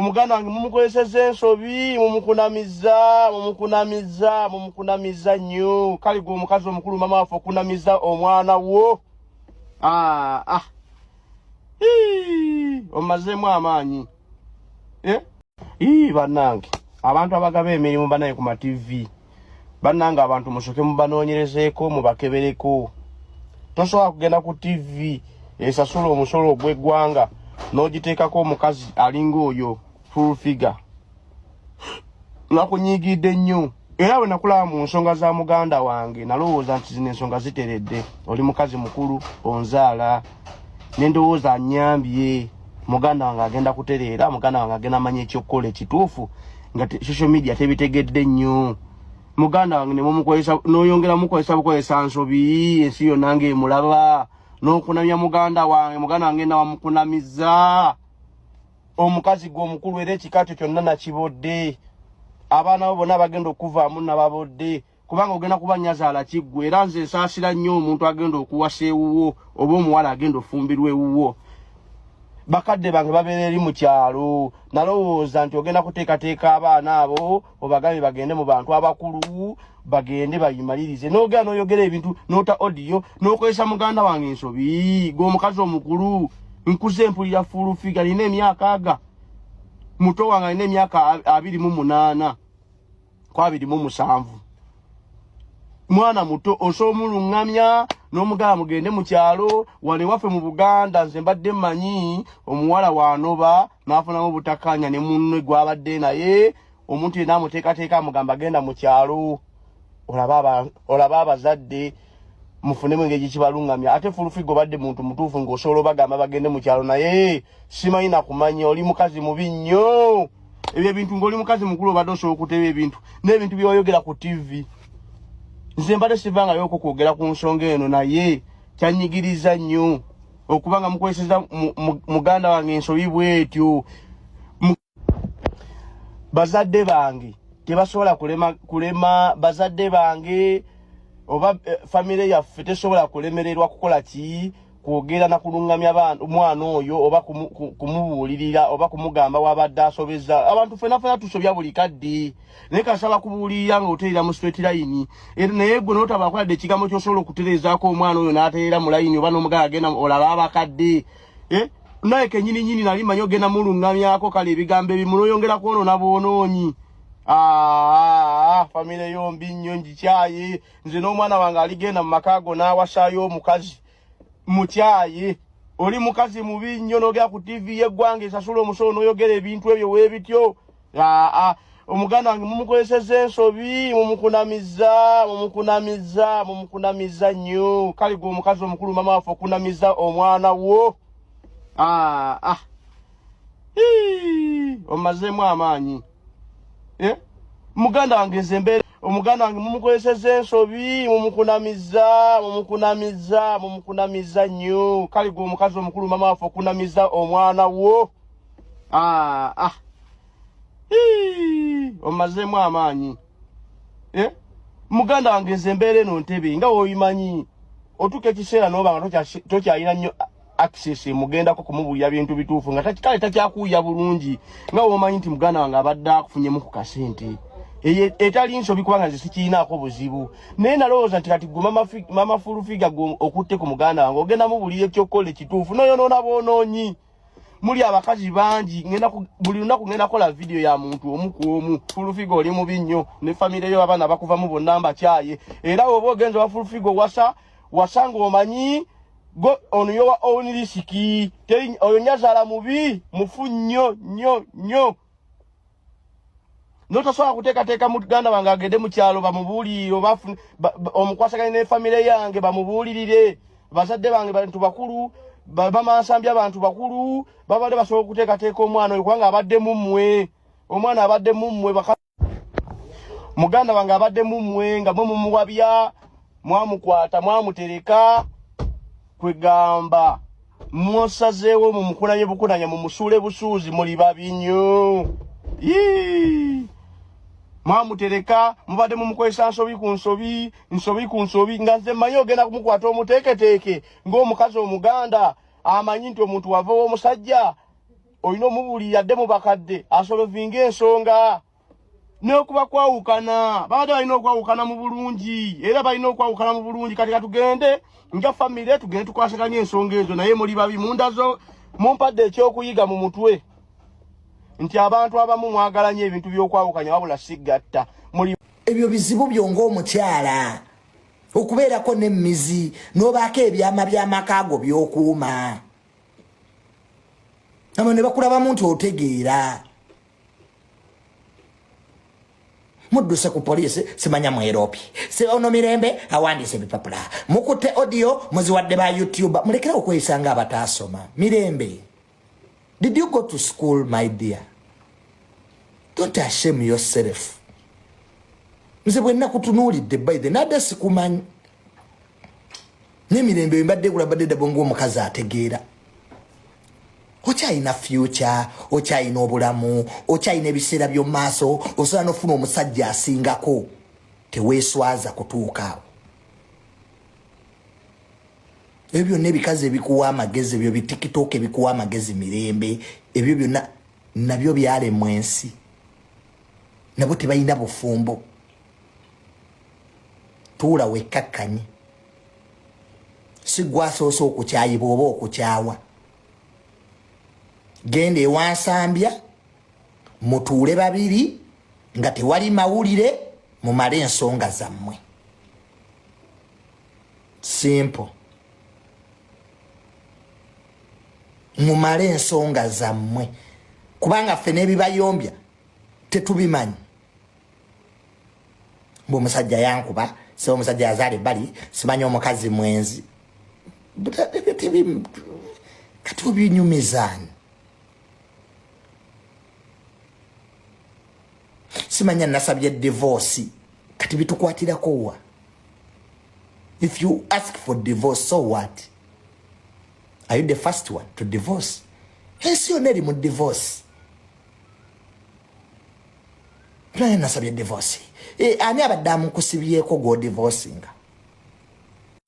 omuganda wange mumukozeseza ensobi mumukunamiza nnyo kale gwe omukazi omukulu mama waffe okunamiza omwana wo omazeemu amaanyi bannange abantu abagaba emirimu banaye ku ma TV bannange abantu musoke mubanoonyerezeeko mubakebereko tosobola kugenda ku TV esasula omusolo ogw'eggwanga n'ogiteekako omukazi alinga oyo full figure nakunyigidde nnyo era bwe nakulaba mu nsonga za muganda wange nalowooza nti zino ensonga ziteredde oli mukazi mukulu onzaala nendowooza annyambye muganda wange agenda kutereera muganda wange agenda amanya ekyokukola ekituufu nga social media tebitegedde nnyo muganda wange nemumukozesa n'oyongera mukozesa bukozesa nsobi ensi yonna ng'emulaba n'okunamya muganda wange nawamukunamiza omukazi gwe omukulu era ekikaato kyonna nakibodde abaana bo bonna bagenda okuvaamu nababodde kubanga ogenda kubanyazaala kiggwe era nze nsaasira nnyo omuntu agenda okuwasa ewuwo oba omuwala agenda ofumbirwa ewuwo bakadde bange babeera eri mu kyalo nalowooza nti ogenda kuteekateeka abaana abo obagambe bagende mu bantu abakulu bagende bayimalirize n'ogenda n'oyogera ebintu n'ota audio n'okozesa muganda wange ensobi gw'omukazi omukulu nkuze mpulira full figure nina emyaka aga muto wange alina emyaka 28 ku 27 mwana muto osoomulungamya n'omugala mugende mu kyalo wano waffe mu Buganda nze mbadde mmanyi omuwala wanoba n'afunamu obutakkaanya ne munne gwabadde naye omuntu yenna amuteekateeka amugamba agenda mu kyalo olaba abazadde mufunemu engeri kibalungamya ate fulufigo badde muntu mutuufu ng'osobola bagamba bagende mu kyalo naye simanyi nakumanya oli mukazi mubi nnyo ebyo ebintu ng'oli mukazi mukulu obadde osobola okuteba ebintu n'ebintu by'oyogera ku TV nze mbadde sivangayo okwogera ku nsonga eno naye kyanyigiriza nnyo okubanga mukozeseza muganda wange ensobi bwetyo bazadde bange tebasobola kulema bazadde bange oba family yaffe tesobola kulemererwa kukola ki kwogera na kulungamya omwana oyo oba kumubuulirira oba kumugamba wabadde asobeza abantu fena tusobya buli kadde naye kasaba kubuulirira ng'oteerera mu straight line naye gwe n'otabakwadde ekigambo ky'osobola okutereezaako omwana oyo n'ateerera mu layini oba n'omugala agenda olaba abakadde naye kenyininyini nali manyi ogenda mulungamyako kale ebigambo ebimu n'oyongera kwonoona bwonoonyi family yombi nnyo njikyaye nze n'omwana wange aligenda mu makaago n'awasaayo omukazi mutyaye oli mukazi mubi nnyo n'ogera ku TV y'eggwanga esasula omusolo n'oyogera ebintu ebyo weebityo omuganda wange mumukozeseza ensobi mumukunamiza nnyo kale gwe omukazi omukulu mama waffe okunamiza omwana wo omazeemu amaanyi muganda wange nze mbeera omuganda wange mumukozeseza ensobi mumukunamiza nnyo kale gwe omukazi omukulu mama waffe okunamiza omwana wo omazeemu amaanyi muganda wange nze mbeera eno ntebe nga woyimanyi otuuka ekiseera n'obanga tokyalina nnyo access mugendako kumubuulira bintu bituufu nga kale takyakuuya bulungi nga womanyi nti muganda wange abadde akufunyemu ku kasente etali nsobi kubanga nze sikiinaako buzibu naye nalowooza nti kati gwe mama fulufiga gwe okutte ku muganda wange ogenda mubuulira ekyokukola ekituufu noyonoona bwonoonyi muli abakazi bangi buli lunaku ngenda kola video ya muntu omu ku omu fulufiga oli mubi nnyo ne family yo abaana bakuvamu bonna mbakyaye era oba ogenza wa fulufiga wasanga omanyi go ono yowa own risiki teri oyo nyazaala mubi mufu nnyo notasobola kuteekateeka muganda wange agende mu kyalo bamubuulire oba omukwasaganye ne family yange bamubuulirire bazadde bange bantu bakulu bamansambya abantu bakulu babadde basobola okuteekateeka omwana oyo kubanga abadde mummwe omwana abadde mummwe muganda wange abadde mummwe nga mumuwabya mwamukwata mwamutereka kwegamba mwosazeewo mumukunanye bukunanya mumusuule busuuzi muli babi nnyo mwamutereka mubadde mumukozesa nsobi ku nsobi nga nze mmanyi ogenda kumukwata omuteeketeeke ng'omukazi omuganda amanyi nti omuntu wava w'omusajja oyino mubuli yadde mu bakadde asolovinga ensonga n'okuba kwawukana baada balina okwawukana mu bulungi era balina okwawukana mu bulungi kati katugende nja famire tugende tukwasaganya ensonga ezo naye muli babi mundazo mumpadde ekyokuyiga mu mutwe nti abantu abamu mwagalanye ebintu by'okwawukanya wabula sigatta muli ebyo bizibu byongo omukyala okubeerako n'emmizi n'obaako ebyama by'amakaago by'okuuma namwe ne bakulabamu nti otegeera mudduse ku poliisi simanya mweropi se ono Mirembe awandiise ebipapula mukutte audio muziwadde ba YouTube mulekera okweyisanga abataasoma Mirembe did you go to school my dear don't shame yourself nze bwenna kutunuulidde by the nadde sikumanyi ne Mirembe mbadde kulabadde dabongo omukazi ategeera okyayina future okyayina obulamu okyayina ebiseera by'omu maaso osobola n'ofuna omusajja asingako teweeswaza kutuukaawo ebyo byonna ebikazi ebikuwa amagezi ebyo bitikitoka ebikuwa amagezi Mirembe ebyo byonna nabyo byalemwa ensi nabo tebalina bufumbo tuula wekkakkanye si gwasoose okukyayibwa oba okukyawa genda ewansambya mutuule babiri nga tewali mawulire mumale ensonga zammwe simple mumale ensonga zammwe kubanga ffe n'ebibayombya tetubimanyi mbu omusajja yankuba se omusajja yazaala ebbali simanyi omukazi mwenzi kati obinyumizaani simanya nasabye divorce kati bitukwatirako wa if you ask for divorce so what are you the first one to divorce ensi yonna eri mu divorce plan nasabye divorce ani abadde amukusibyeko go divorcinga.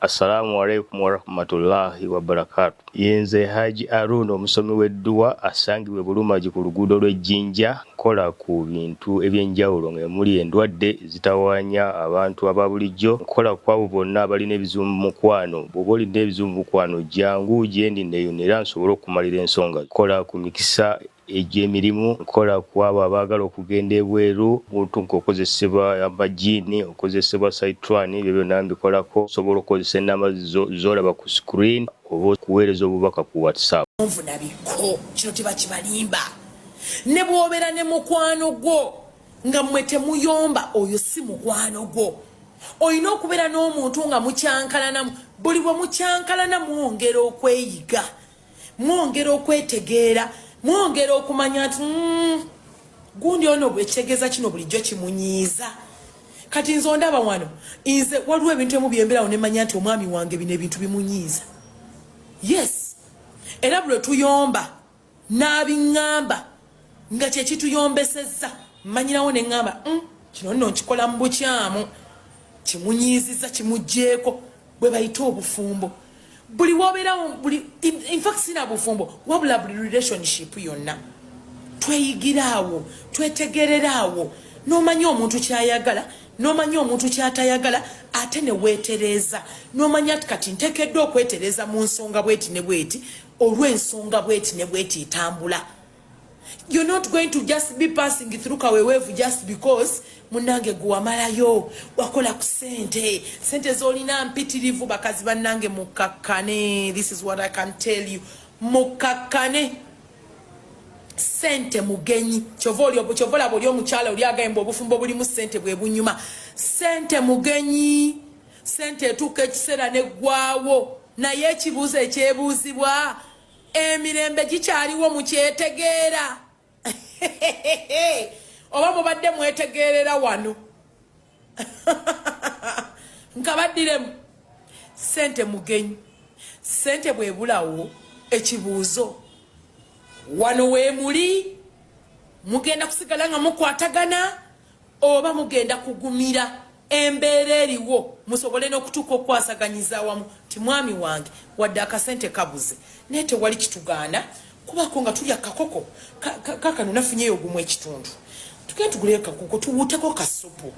Assalamu alaikum warahmatullahi wabarakatuh. Yenze Haji Arun omusomi w'edduwa asangibwe Bulumaji ku luguudo lw'Ejjinja kola ku bintu ebyenjawulo ng'emuli endwadde zitawaanya abantu ababulijjo kola kwabo bonna abalina ebizibu mu mukwano bw'oba olina ebizibu mu mukwano jangu gyendi neeyonera nsobole okumalira ensonga kola ku mikisa egy'emirimu kola kwabo abaagala okugenda ebweru muntu nk'okozesebwa amajiini okozesebwa saitwani ebyo byonna mbikolako sobola okozesa ennamba z'olaba ku screen oba okuweereza obubaka ku WhatsApp. Nvunabiko kino tebakibalimba ne bw'obeera ne mukwano gwo nga mmwe temuyomba oyo si mukwano gwo olina okubeera n'omuntu nga mukyankalanamu buli bwe mukyankalana mwongera okweyiga mwongera okwetegeera mwongera okumanya nti gundi ono bwekyegeza kino bulijjo kimunyiiza kati nze ondaba wano nze waliwo ebintu emu byemberawo ne manya nti omwami wange bino ebintu bimunyiiza yes era bwe tuyomba n'abiŋŋamba nga kyekituyombesezza mmanyirawo ne ŋŋamba kino nno nkikola mu bukyamu kimunyiizizza kimugjeeko bwe bayita obufumbo buli wobeerawo buli in fact sina bufumbo wabula buli relationship yonna tweyigiraawo twetegereraawo n'omanya omuntu kyayagala n'omanya omuntu kyatayagala ate ne weetereeza n'omanya kati nteekeddwa okwetereeza mu nsonga bweti ne bweti olw'ensonga bweti ne bweti etambula. You're not going to just be passing through kawewevu just because munange guwamalayo wakola ku sente zolina mpitirivu bakazi bannange mukakkane. This is what I can tell you, mukakkane sente mugenyi chovola boli omukyala oli agayemba obufumbo bulimu sente bwe bunyuma sente mugenyi sente etuuka ekiseera neggwaawo naye ekibuuzo ekyebuuzibwa emirembe gikyaliwo mukyetegeera oba mubadde mwetegeerera wano nkabaddiremu sente mugenyi sente bwebulawo ekibuuzo wano weemuli mugenda kusigala nga mukwatagana oba mugenda kugumira embeera eriwo musobole n'okutuuka okwasaganyiza awamu ti mwami wange wadde akasente kabuze naye tewali kitugaana kubako nga tulya kakoko kaka nunafunyeyo gumu ekitundu tugende tugule kakoko tuwuteko kasupu